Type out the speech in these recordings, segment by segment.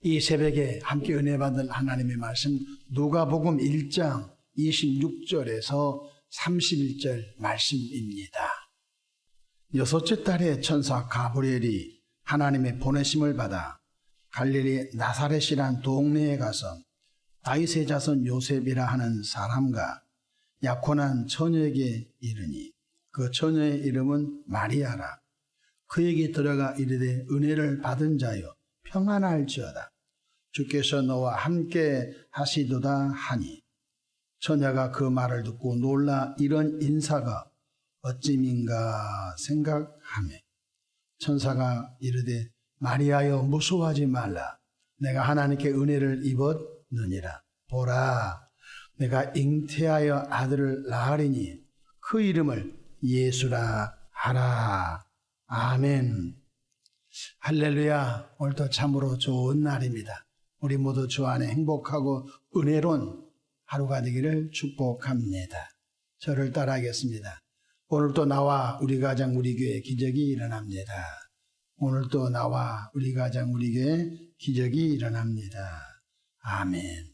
이 새벽에 함께 은혜 받을 하나님의 말씀 누가복음 1장 26절에서 31절 말씀입니다. 여섯째 달에 천사 가브리엘이 하나님의 보내심을 받아 갈릴리 나사렛이란 동네에 가서 다윗의 자손 요셉이라 하는 사람과 약혼한 처녀에게 이르니 그 처녀의 이름은 마리아라. 그에게 들어가 이르되 은혜를 받은 자여 평안할지어다. 주께서 너와 함께 하시도다 하니 처녀가 그 말을 듣고 놀라 이런 인사가 어찌민가 생각하며 천사가 이르되 마리아여 무서워하지 말라. 내가 하나님께 은혜를 입었느니라. 보라 내가 잉태하여 아들을 낳으리니 그 이름을 예수라 하라. 아멘. 할렐루야. 오늘도 참으로 좋은 날입니다. 우리 모두 주 안에 행복하고 은혜로운 하루가 되기를 축복합니다. 저를 따라하겠습니다. 오늘도 나와 우리 가정 우리 교회 기적이 일어납니다. 오늘도 나와 우리 가정 우리 교회 기적이 일어납니다. 아멘.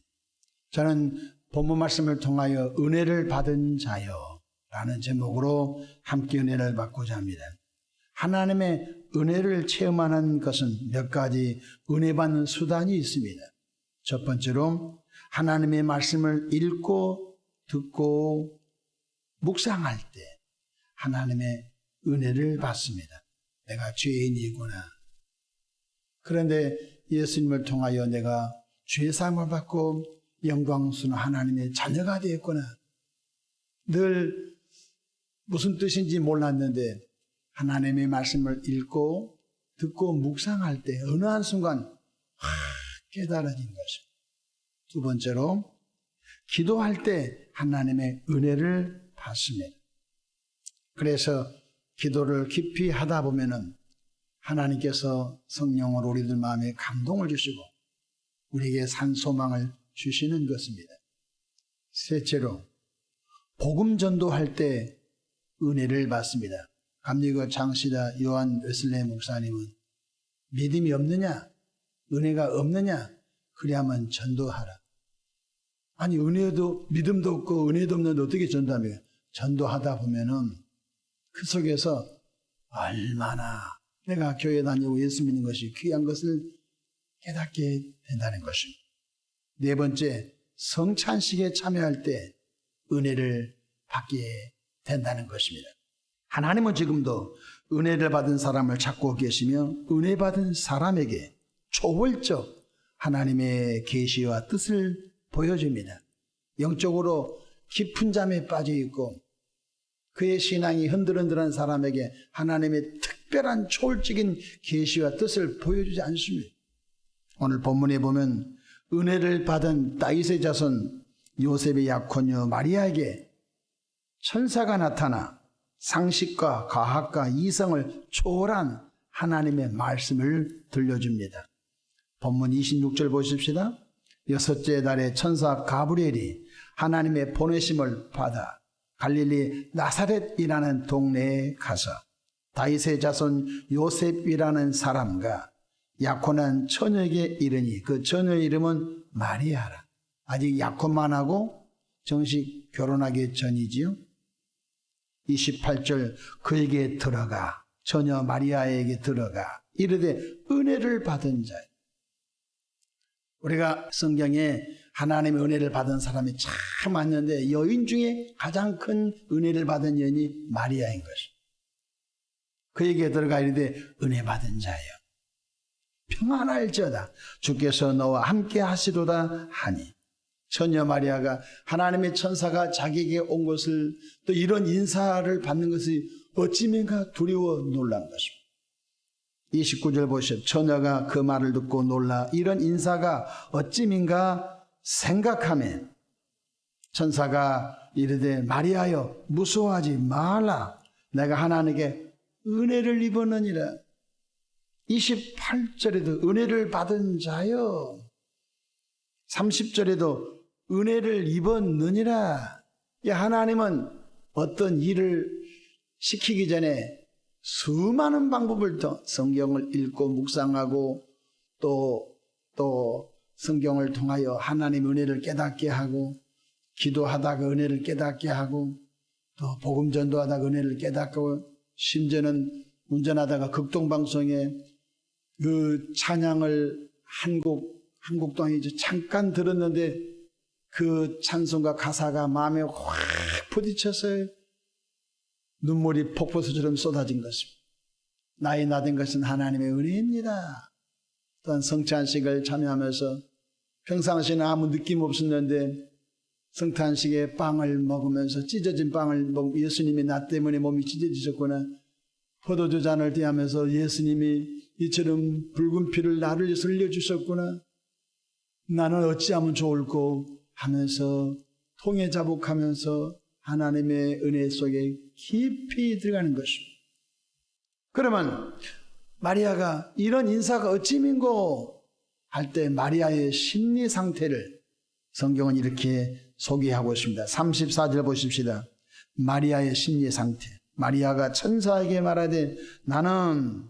저는 본문 말씀을 통하여 은혜를 받은 자여 라는 제목으로 함께 은혜를 받고자 합니다. 하나님의 은혜를 체험하는 것은 몇 가지 은혜 받는 수단이 있습니다. 첫 번째로 하나님의 말씀을 읽고 듣고 묵상할 때 하나님의 은혜를 받습니다. 내가 죄인이구나. 그런데 예수님을 통하여 내가 죄사함을 받고 영광스러운 하나님의 자녀가 되었구나. 늘 무슨 뜻인지 몰랐는데 하나님의 말씀을 읽고 듣고 묵상할 때 어느 한순간 깨달아진 것입니다. 두 번째로 기도할 때 하나님의 은혜를 받습니다. 그래서 기도를 깊이 하다 보면은 하나님께서 성령으로 우리들 마음에 감동을 주시고 우리에게 산소망을 주시는 것입니다. 셋째로 복음 전도할 때 은혜를 받습니다. 감리교 장시다 요한 웨슬레 목사님은 믿음이 없느냐? 은혜가 없느냐? 그래야만 전도하라. 아니 은혜도 믿음도 없고 은혜도 없는데 어떻게 전도합니까? 전도하다 보면은 그 속에서 얼마나 내가 교회 다니고 예수 믿는 것이 귀한 것을 깨닫게 된다는 것입니다. 네 번째, 성찬식에 참여할 때 은혜를 받게 된다는 것입니다. 하나님은 지금도 은혜를 받은 사람을 찾고 계시며 은혜 받은 사람에게 초월적 하나님의 계시와 뜻을 보여줍니다. 영적으로 깊은 잠에 빠져 있고 그의 신앙이 흔들흔들한 사람에게 하나님의 특별한 초월적인 계시와 뜻을 보여주지 않습니다. 오늘 본문에 보면 은혜를 받은 다윗의 자손 요셉의 약혼녀 마리아에게 천사가 나타나 상식과 과학과 이성을 초월한 하나님의 말씀을 들려줍니다. 본문 26절 보십시다. 여섯째 달에 천사 가브리엘이 하나님의 보내심을 받아 갈릴리 나사렛이라는 동네에 가서 다윗의 자손 요셉이라는 사람과 약혼한 처녀에게 이르니 그 처녀의 이름은 마리아라. 아직 약혼만 하고 정식 결혼하기 전이지요. 28절 그에게 들어가 처녀 마리아에게 들어가 이르되 은혜를 받은 자. 우리가 성경에 하나님의 은혜를 받은 사람이 참 많은데 여인 중에 가장 큰 은혜를 받은 여인이 마리아인 것입니다. 그에게 들어가 이르되 은혜 받은 자여 평안할지어다. 주께서 너와 함께 하시도다 하니 처녀 마리아가 하나님의 천사가 자기에게 온 것을 또 이런 인사를 받는 것이 어찌면가 두려워 놀란 것입니다. 29절 보시오. 처녀가 그 말을 듣고 놀라 이런 인사가 어찌민가 생각하며 천사가 이르되 마리아여 무서워하지 말라. 내가 하나님께 은혜를 입었느니라. 28절에도 은혜를 받은 자여 30절에도 은혜를 입었느니라. 하나님은 어떤 일을 시키기 전에 수많은 방법을 더 성경을 읽고 묵상하고 또 또 성경을 통하여 하나님의 은혜를 깨닫게 하고 기도하다가 은혜를 깨닫게 하고 또 복음 전도하다가 은혜를 깨닫고 심지어는 운전하다가 극동방송에 그 찬양을 한국 동안에 이제 잠깐 들었는데 그 찬송가 가사가 마음에 확 부딪혀서 눈물이 폭포수처럼 쏟아진 것입니다. 나의 나된 것은 하나님의 은혜입니다. 또한 성찬식을 참여하면서 평상시에는 아무 느낌 없었는데 성탄식에 빵을 먹으면서 찢어진 빵을 먹으면 예수님이 나 때문에 몸이 찢어지셨구나. 포도주 잔을 대하면서 예수님이 이처럼 붉은 피를 나를 위해서 흘려주셨구나. 나는 어찌하면 좋을꼬 하면서 통해 자복하면서 하나님의 은혜 속에 깊이 들어가는 것입니다. 그러면 마리아가 이런 인사가 어찌민고 할 때 마리아의 심리 상태를 성경은 이렇게 소개하고 있습니다. 34절 보십시다. 마리아의 심리 상태. 마리아가 천사에게 말하되 나는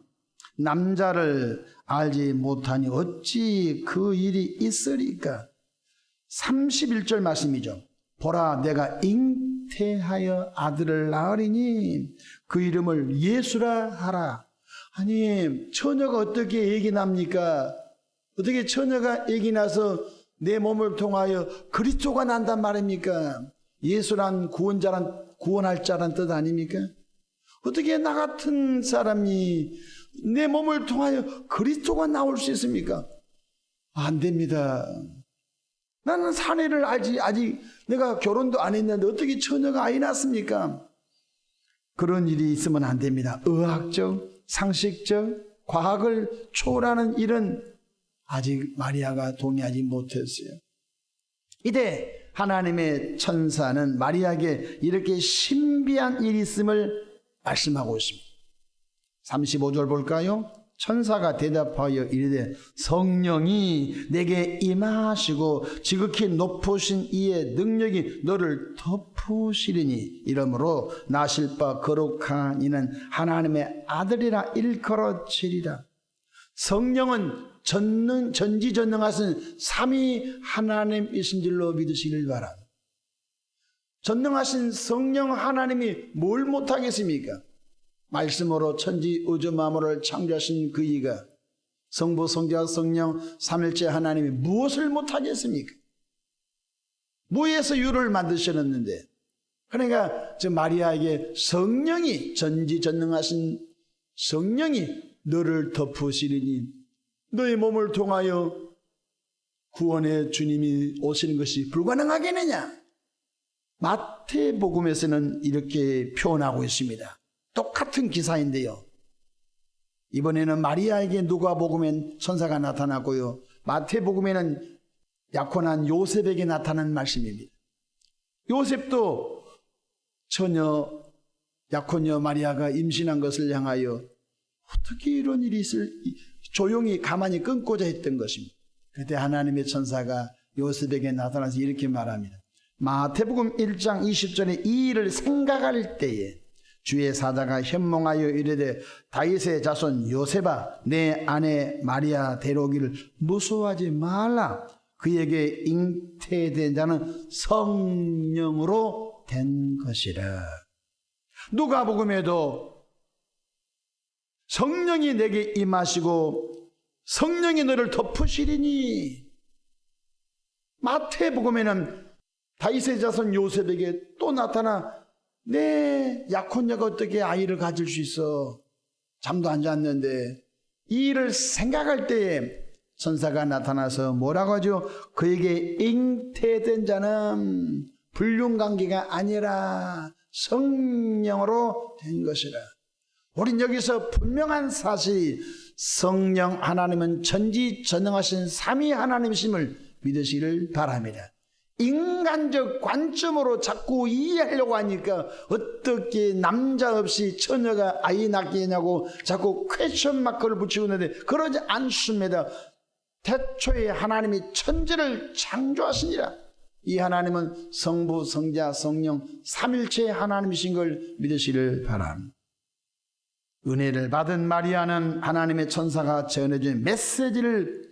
남자를 알지 못하니 어찌 그 일이 있으리까. 31절 말씀이죠. 보라 내가 잉태하여 아들을 낳으리니 그 이름을 예수라 하라. 아니 처녀가 어떻게 애기 납니까? 어떻게 처녀가 애기 나서 내 몸을 통하여 그리스도가 난단 말입니까? 예수란 구원할 자란 뜻 아닙니까? 어떻게 나 같은 사람이 내 몸을 통하여 그리스도가 나올 수 있습니까? 안 됩니다. 나는 사내를 알지 아직 내가 결혼도 안 했는데 어떻게 처녀가 아이 낳습니까? 그런 일이 있으면 안 됩니다. 의학적, 상식적, 과학을 초월하는 일은 아직 마리아가 동의하지 못했어요. 이때 하나님의 천사는 마리아에게 이렇게 신비한 일이 있음을 말씀하고 있습니다. 35절 볼까요? 천사가 대답하여 이르되 성령이 내게 임하시고 지극히 높으신 이의 능력이 너를 덮으시리니 이러므로 나실 바 거룩한 이는 하나님의 아들이라 일컬어지리라. 성령은 전지전능하신 삼위 하나님이신 줄로 믿으시길 바랍니다. 전능하신 성령 하나님이 뭘 못하겠습니까? 말씀으로 천지 우주 만물을 창조하신 그 이가 성부 성자 성령 삼일째 하나님이 무엇을 못하겠습니까? 무에서 유를 만드셨는데 그러니까 저 마리아에게 성령이 전지전능하신 성령이 너를 덮으시리니 너의 몸을 통하여 구원의 주님이 오시는 것이 불가능하겠느냐? 마태복음에서는 이렇게 표현하고 있습니다. 똑같은 기사인데요. 이번에는 마리아에게 누가복음엔 천사가 나타났고요. 마태복음에는 약혼한 요셉에게 나타난 말씀입니다. 요셉도 처녀 약혼녀 마리아가 임신한 것을 향하여 어떻게 이런 일이 조용히 가만히 끊고자 했던 것입니다. 그때 하나님의 천사가 요셉에게 나타나서 이렇게 말합니다. 마태복음 1장 20절에 이 일을 생각할 때에 주의 사자가 현몽하여 이르되 다윗의 자손 요셉아 내 아내 마리아 데려오기를 무서워하지 말라. 그에게 잉태된 자는 성령으로 된 것이라. 누가복음에도 성령이 내게 임하시고 성령이 너를 덮으시리니. 마태복음에는 다윗의 자손 요셉에게 또 나타나 내 약혼녀가 어떻게 아이를 가질 수 있어? 잠도 안 잤는데. 이 일을 생각할 때에 천사가 나타나서 뭐라고 하죠? 그에게 잉태된 자는 불륜관계가 아니라 성령으로 된 것이라. 우린 여기서 분명한 사실이 성령 하나님은 전지전능하신 삼위 하나님이심을 믿으시기를 바랍니다. 인간적 관점으로 자꾸 이해하려고 하니까 어떻게 남자 없이 처녀가 아이 낳겠냐고 자꾸 퀘스천 마크를 붙이고 있는데 그러지 않습니다. 태초에 하나님이 천지를 창조하시니라. 이 하나님은 성부, 성자, 성령 삼일체 하나님이신 걸 믿으시기를 바랍니다. 은혜를 받은 마리아는 하나님의 천사가 전해준 메시지를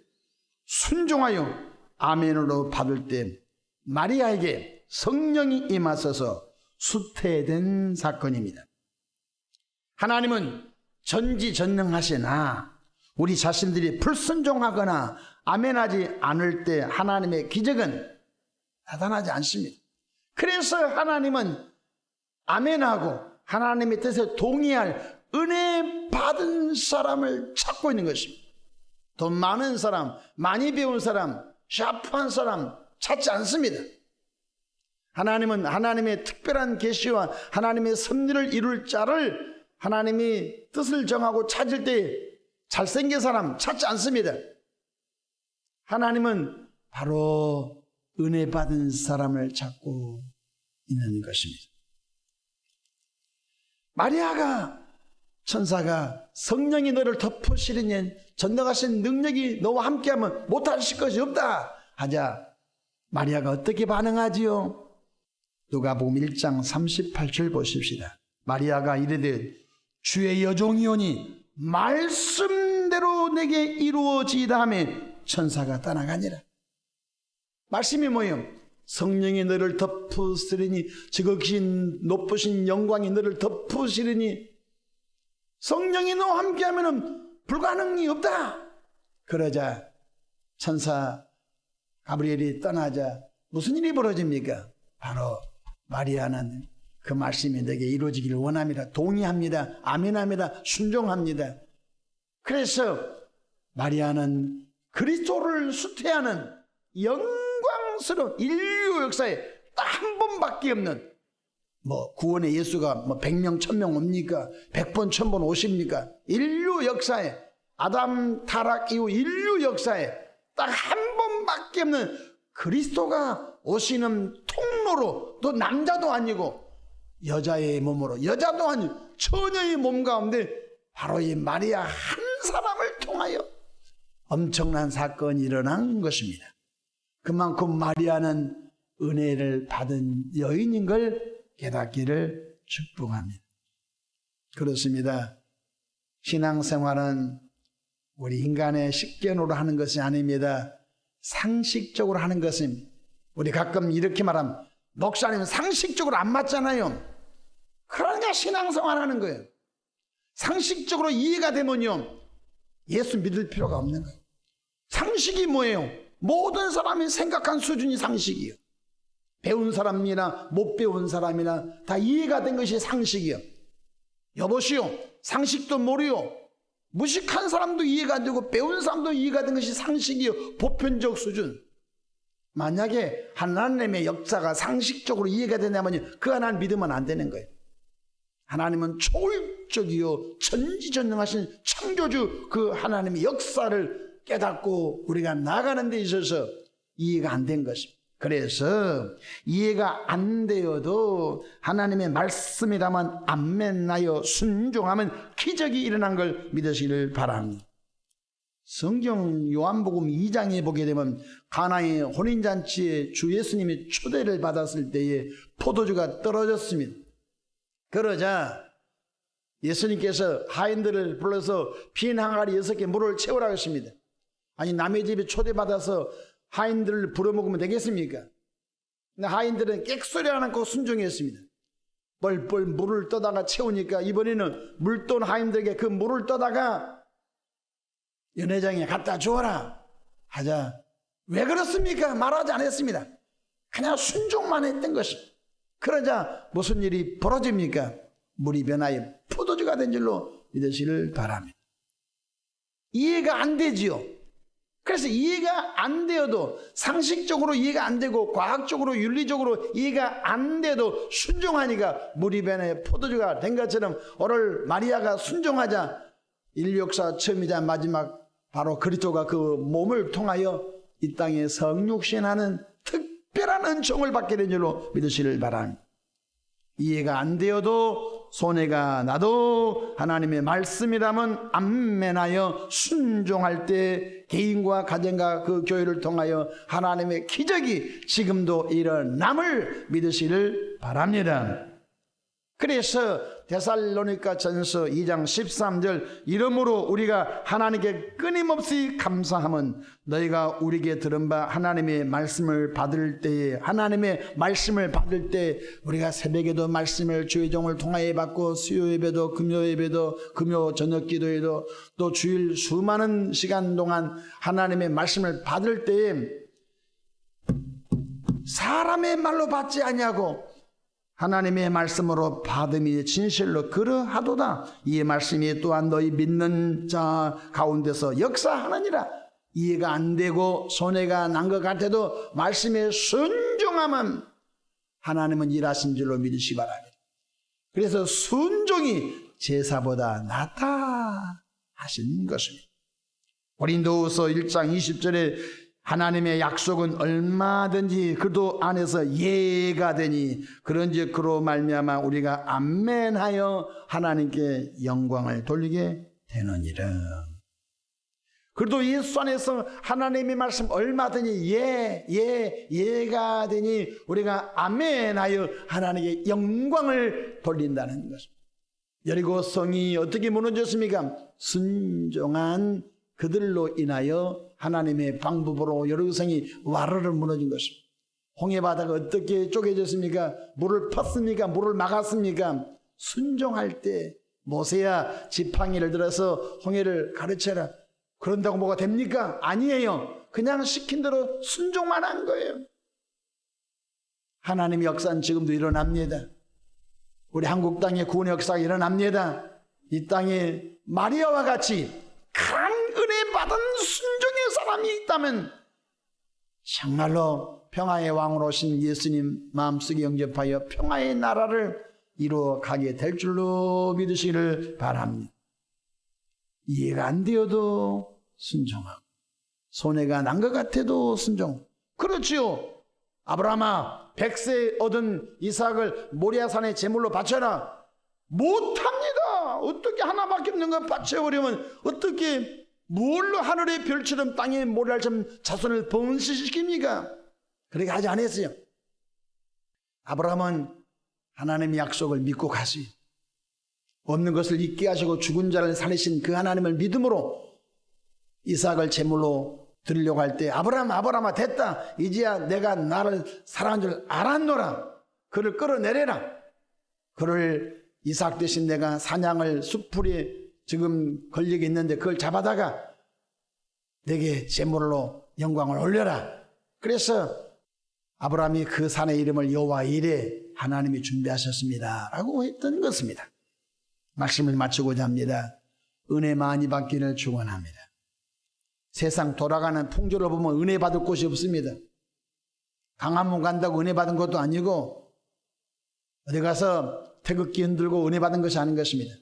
순종하여 아멘으로 받을 때 마리아에게 성령이 임하셔서 수태된 사건입니다. 하나님은 전지전능하시나 우리 자신들이 불순종하거나 아멘하지 않을 때 하나님의 기적은 나타나지 않습니다. 그래서 하나님은 아멘하고 하나님의 뜻에 동의할 은혜 받은 사람을 찾고 있는 것입니다. 돈 많은 사람, 많이 배운 사람, 샤프한 사람 찾지 않습니다. 하나님은 하나님의 특별한 계시와 하나님의 섭리를 이룰 자를 하나님이 뜻을 정하고 찾을 때 잘생긴 사람 찾지 않습니다. 하나님은 바로 은혜 받은 사람을 찾고 있는 것입니다. 마리아가 천사가 성령이 너를 덮으시리니 전능하신 능력이 너와 함께하면 못하실 것이 없다 하자 마리아가 어떻게 반응하지요? 누가복음 1장 38절 보십시다. 마리아가 이르되 주의 여종이오니 말씀대로 내게 이루어지이다 하며 천사가 떠나가니라. 말씀이 뭐예요? 성령이 너를 덮으시리니 지극히 높으신 영광이 너를 덮으시리니 성령이 너와 함께하면 불가능이 없다. 그러자 천사 가브리엘이 떠나자 무슨 일이 벌어집니까? 바로 마리아는 그 말씀이 내게 이루어지기를 원합니다. 동의합니다. 아멘합니다. 순종합니다. 그래서 마리아는 그리스도를 수태하는 영광스러운 인류 역사에 딱 한 번밖에 없는 구원의 예수가 100명 1000명 옵니까? 100번 1000번 오십니까? 인류 역사에 아담 타락 이후 인류 역사에 딱 한 번밖에 없는 그리스도가 오시는 통로로 또 남자도 아니고 여자의 몸으로 여자도 아니고 처녀의 몸 가운데 바로 이 마리아 한 사람을 통하여 엄청난 사건이 일어난 것입니다. 그만큼 마리아는 은혜를 받은 여인인 걸 깨닫기를 축복합니다. 그렇습니다. 신앙생활은 우리 인간의 식견으로 하는 것이 아닙니다. 상식적으로 하는 것입니다. 우리 가끔 이렇게 말하면 목사님은 상식적으로 안 맞잖아요. 그러니까 신앙생활 하는 거예요. 상식적으로 이해가 되면요 예수 믿을 필요가 없는 거예요. 상식이 뭐예요? 모든 사람이 생각한 수준이 상식이에요. 배운 사람이나 못 배운 사람이나 다 이해가 된 것이 상식이에요. 여보시오, 상식도 모르요. 무식한 사람도 이해가 안 되고 배운 사람도 이해가 된 것이 상식이요. 보편적 수준. 만약에 하나님의 역사가 상식적으로 이해가 되냐면 그 하나님 믿으면 안 되는 거예요. 하나님은 초월적이요 전지전능하신 창조주 그 하나님의 역사를 깨닫고 우리가 나가는 데 있어서 이해가 안 된 것입니다. 그래서 이해가 안 되어도 하나님의 말씀이라면 아멘하여 순종하면 기적이 일어난 걸 믿으시길 바랍니다. 성경 요한복음 2장에 보게 되면 가나의 혼인잔치에 주 예수님이 초대를 받았을 때에 포도주가 떨어졌습니다. 그러자 예수님께서 하인들을 불러서 빈 항아리 6개 물을 채우라고 했습니다. 아니 남의 집에 초대받아서 하인들을 부려먹으면 되겠습니까? 근데 하인들은 객소리 안 하고 순종했습니다. 뻘뻘 물을 떠다가 채우니까 이번에는 물돈 하인들에게 그 물을 떠다가 연회장에 갖다 주어라 하자 왜 그렇습니까? 말하지 않았습니다. 그냥 순종만 했던 것입니다. 그러자 무슨 일이 벌어집니까? 물이 변하여 포도주가 된 줄로 믿으시길 바랍니다. 이해가 안 되지요. 그래서 이해가 안 되어도 상식적으로 이해가 안 되고 과학적으로 윤리적으로 이해가 안 돼도 순종하니까 물이 변해 포도주가 된 것처럼 오늘 마리아가 순종하자 인류 역사 처음이자 마지막 바로 그리스도가 그 몸을 통하여 이 땅에 성육신하는 특별한 은총을 받게 된 줄로 믿으시길 바랍니다. 이해가 안 되어도 손해가 나도 하나님의 말씀이라면 암멘하여 순종할 때 개인과 가정과 그 교회를 통하여 하나님의 기적이 지금도 일어남을 믿으시길 바랍니다. 그래서 데살로니가 전서 2장 13절 이러므로 우리가 하나님께 끊임없이 감사함은 너희가 우리에게 들은 바 하나님의 말씀을 받을 때에 하나님의 말씀을 받을 때 우리가 새벽에도 말씀을 주의 종을 통하여 받고 수요 예배도 금요 예배도 금요 저녁 기도에도 또 주일 수많은 시간 동안 하나님의 말씀을 받을 때에 사람의 말로 받지 아니하고 하나님의 말씀으로 받음이 진실로 그러하도다. 이 말씀이 또한 너희 믿는 자 가운데서 역사하느니라. 이해가 안 되고 손해가 난 것 같아도 말씀에 순종하면 하나님은 일하신 줄로 믿으시기 바랍니다. 그래서 순종이 제사보다 낫다 하신 것입니다. 고린도후서 1장 20절에 하나님의 약속은 얼마든지 그도 안에서 예가 되니 그런즉 그로 말미암아 우리가 아멘하여 하나님께 영광을 돌리게 되느니라. 그래도 예수 안에서 하나님의 말씀 얼마든지 예가 되니 우리가 아멘하여 하나님께 영광을 돌린다는 것입니다. 여리고 성이 어떻게 무너졌습니까? 순종한 그들로 인하여 하나님의 방법으로 여리고 성이 와르르 무너진 것입니다. 홍해바다가 어떻게 쪼개졌습니까? 물을 폈습니까? 물을 막았습니까? 순종할 때 모세야 지팡이를 들어서 홍해를 가르쳐라. 그런다고 뭐가 됩니까? 아니에요. 그냥 시킨 대로 순종만 한 거예요. 하나님의 역사는 지금도 일어납니다. 우리 한국 땅의 구원의 역사가 일어납니다. 이 땅에 마리아와 같이 큰 은혜 받은 순종의 사람이 있다면 정말로 평화의 왕으로 오신 예수님 마음속에 영접하여 평화의 나라를 이루어 가게 될 줄로 믿으시기를 바랍니다. 이해가 안 되어도 순종하고 손해가 난 것 같아도 순종. 그렇지요. 아브라함아 100세 얻은 이삭을 모리아산에 제물로 바쳐라. 못합니다. 어떻게 하나밖에 없는 걸 바쳐버리면 어떻게 뭘로 하늘의 별처럼 땅의 모래알처럼 자손을 번식시킵니까? 그렇게 하지 않았어요. 아브라함은 하나님의 약속을 믿고 갔어요. 없는 것을 있게 하시고 죽은 자를 살리신 그 하나님을 믿음으로 이삭을 제물로 드리려고 할 때 아브라함아 됐다. 이제야 내가 나를 사랑한 줄 알았노라. 그를 끌어내려라. 그를 이삭 대신 내가 사냥을 숲풀에 지금 걸리게 있는데 그걸 잡아다가 내게 제물로 영광을 올려라. 그래서 아브라함이 그 산의 이름을 여호와 이레 하나님이 준비하셨습니다 라고 했던 것입니다. 말씀을 마치고자 합니다. 은혜 많이 받기를 축원합니다. 세상 돌아가는 풍조를 보면 은혜 받을 곳이 없습니다. 강화문 간다고 은혜 받은 것도 아니고 어디 가서 태극기 흔들고 은혜 받은 것이 아닌 것입니다.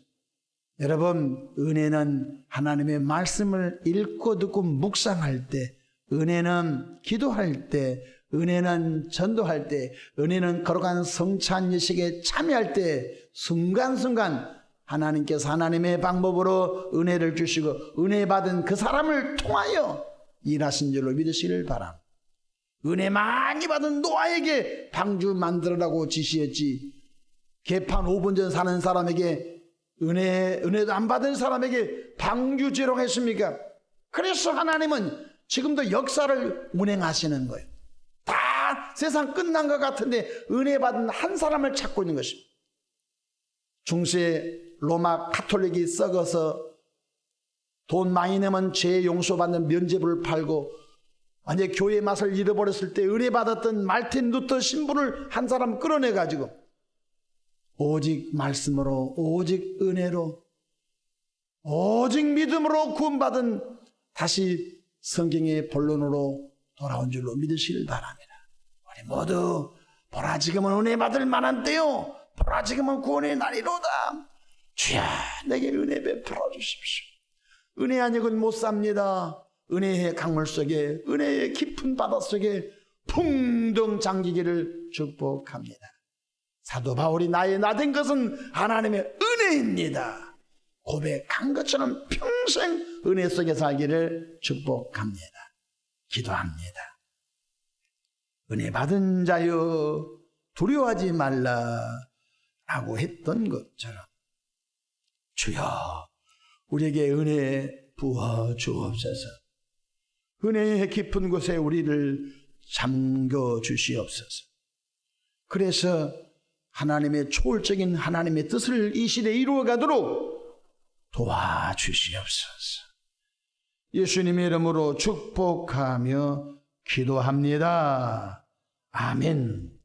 여러분, 은혜는 하나님의 말씀을 읽고 듣고 묵상할 때, 은혜는 기도할 때, 은혜는 전도할 때, 은혜는 거룩한 성찬 예식에 참여할 때 순간순간 하나님께서 하나님의 방법으로 은혜를 주시고 은혜 받은 그 사람을 통하여 일하신 줄로 믿으시기를 바랍니다. 은혜 많이 받은 노아에게 방주 만들으라고 지시했지, 개판 5분 전 사는 사람에게 은혜도 안 받은 사람에게 방주 제공했습니까? 그래서 하나님은 지금도 역사를 운행하시는 거예요. 다 세상 끝난 것 같은데 은혜 받은 한 사람을 찾고 있는 것입니다. 중세 로마 카톨릭이 썩어서 돈 많이 내면 죄 용서받는 면죄부를 팔고 완전히 교회의 맛을 잃어버렸을 때 은혜 받았던 말틴 루터 신부를 한 사람 끌어내가지고 오직 말씀으로, 오직 은혜로, 오직 믿음으로 구원받은 다시 성경의 본론으로 돌아온 줄로 믿으시길 바랍니다. 우리 모두 보라 지금은 은혜 받을 만한 때요, 보라 지금은 구원의 날이로다. 주여 내게 은혜 베풀어 주십시오. 은혜 아니고는 못 삽니다. 은혜의 강물 속에, 은혜의 깊은 바다 속에 풍덩 잠기기를 축복합니다. 사도 바울이 나의 나된 것은 하나님의 은혜입니다 고백한 것처럼 평생 은혜 속에 살기를 축복합니다. 기도합니다. 은혜 받은 자여 두려워하지 말라. 라고 했던 것처럼 주여 우리에게 은혜 부어 주옵소서. 은혜의 깊은 곳에 우리를 잠겨 주시옵소서. 그래서 하나님의 초월적인 하나님의 뜻을 이 시대에 이루어가도록 도와주시옵소서. 예수님의 이름으로 축복하며 기도합니다. 아멘.